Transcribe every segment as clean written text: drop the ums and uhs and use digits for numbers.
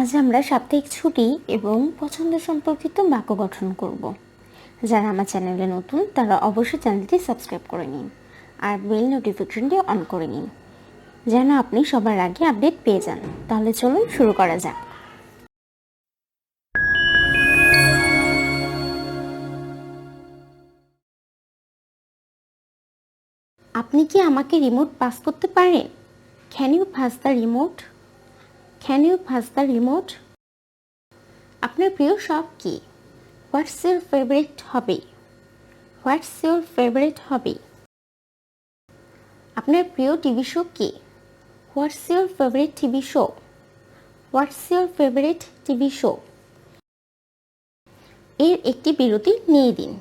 আজ আমরা সাপ্তাহিক ছুটি এবং পছন্দ সম্পর্কিত বাক্য গঠন করব। যারা আমার চ্যানেলে নতুন তারা অবশ্যই চ্যানেলটি সাবস্ক্রাইব করে নিন আর বেল নোটিফিকেশনটি অন করে নিন যেন আপনি সবার আগে আপডেট পেয়ে যান। তাহলে চলুন শুরু করা যাক। আপনি কি আমাকে রিমোট পাস করতে পারেন? Can you pass the remote? Can you pass the remote? আপনার প্রিয় শখ কি? What's your favourite hobby? What's your favourite hobby? আপনার প্রিয় টিভি শো কি? What's your favourite TV show? What's your favourite TV show? এর একটি বিরতি নিয়ে দিন।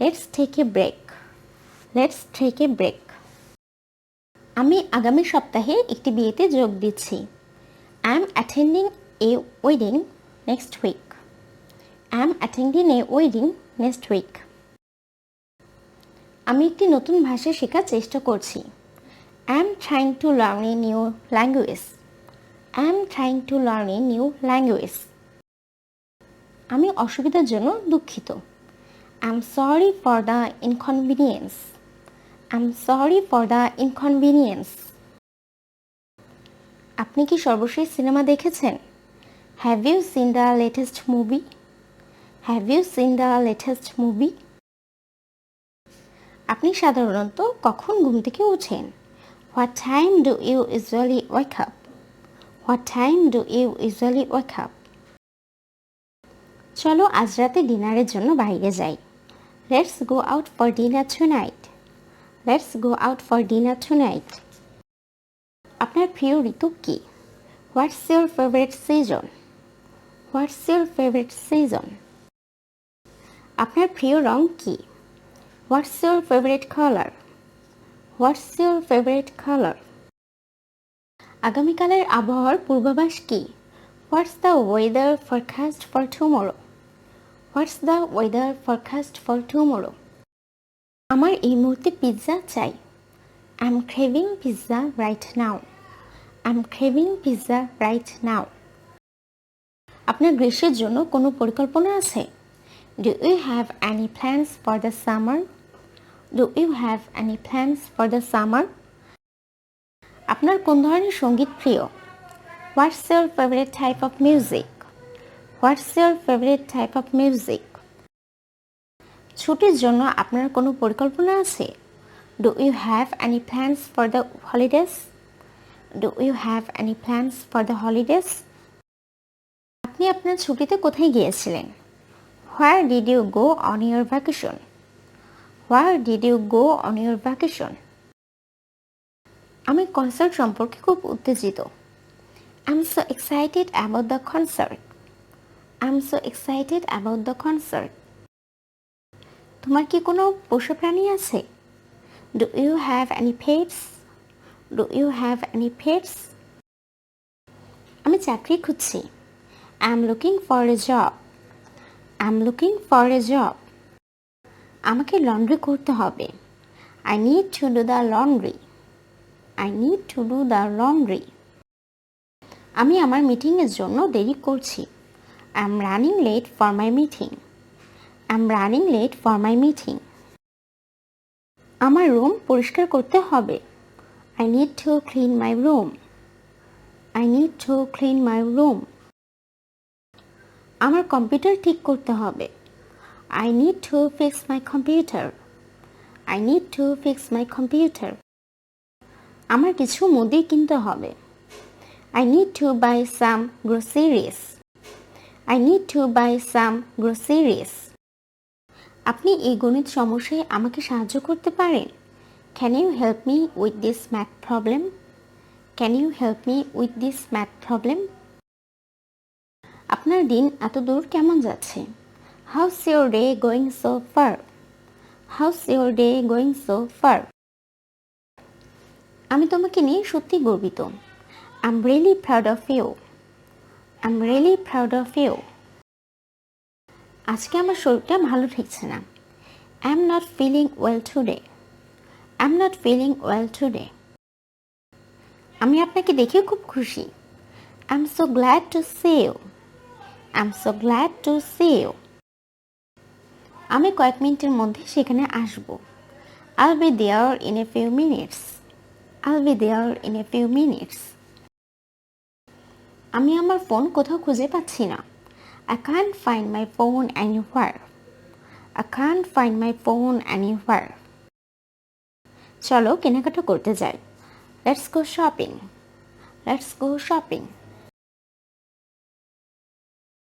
Let's take a break. Let's take a break. আমি আগামী সপ্তাহে একটি বিয়েতে যোগ দিচ্ছি। I am attending a wedding next week. I am attending a wedding next week. আমি একটি নতুন ভাষা শেখার চেষ্টা করছি। I am trying to learn a new language. I am trying to learn a new language. আমি অসুবিধার জন্য দুঃখিত। I am sorry for the inconvenience. I am sorry for the inconvenience. আপনি কি সর্বশেষ সিনেমা দেখেছেন? Have you seen the latest movie? Have you seen the latest movie? আপনি সাধারণত কখন ঘুম থেকে ওঠেন? What time do you usually wake up? What time do you usually wake up? চলো আজ রাতে ডিনারের জন্য বাইরে যাই। Let's go out for dinner tonight. Let's go out for dinner tonight. আপনার প্রিয় ঋতু কি? What's your favorite season? What's your favorite season? আপনার প্রিয় রং কি? What's your favorite color? What's your favorite color? আগামীকালের আবহাওয়ার পূর্বাভাস কি? What's the weather forecast for tomorrow? What's the weather forecast for tomorrow? আমার এই মুহূর্তে পিৎজা চাই। I'm craving pizza right now. I'm craving pizza right now. আপনার গ্রীষ্মের জন্য কোনো পরিকল্পনা আছে? Do you have any plans for the summer? Do you have any plans for the summer? আপনার কোন ধরনের সঙ্গীত প্রিয়? What's your favorite type of music? What's your favorite type of music? ছুটির জন্য আপনার কোনো পরিকল্পনা আছে? Do you have any plans for the holidays? Do you have any plans for the holidays? আপনি আপনার ছুটিতে কোথায় গিয়েছিলেন? Where did you go on your vacation? Where did you go on your vacation? আমি কনসার্ট সম্পর্কে খুব উত্তেজিত। I'm so excited about the concert. I'm so excited about the concert. তোমার কি কোনো পোষা প্রাণী আছে? Do you have any pets? Do you have any pets? আমি চাকরি খুঁজছি। I'm looking for a job. I'm looking for a job. আমাকে লন্ড্রি করতে হবে। I need to do the laundry. I need to do the laundry. আমি আমার মিটিংয়ের জন্য দেরি করছি। I'm running late for my meeting. I'm running late for my meeting. আমার রুম পরিষ্কার করতে হবে। I need to clean my room. I need to clean my room. আমার কম্পিউটার ঠিক করতে হবে। I need to fix my computer. I need to fix my computer. আমার কিছু মুদি কিনতে হবে। I need to buy some groceries. I need to buy some groceries. আপনি এই গণিত সমস্যায় আমাকে সাহায্য করতে পারেন? Can you help me with this math problem? Can you help me with this math problem? আপনার দিন এত দূর কেমন যাচ্ছে? How's your day going so far? How's your day going so far? আমি তোমাকে নিয়ে সত্যি গর্বিত। I'm really proud of you. I'm really proud of you. আজকে আমার শরীরটা ভালো ঠেকছে না। I'm not feeling well today. I'm not feeling well today. আমি আপনাকে দেখে খুব খুশি। I'm so glad to see you. I'm so glad to see you. আমি কয়েক মিনিটের মধ্যে সেখানে আসব. I'll be there in a few minutes. I'll be there in a few minutes. আমি আমার ফোন কোথাও খুঁজে পাচ্ছি না. I can't find my phone anywhere. I can't find my phone anywhere. চলো কেনাকাটা করতে যাই. Let's go shopping. Let's go shopping.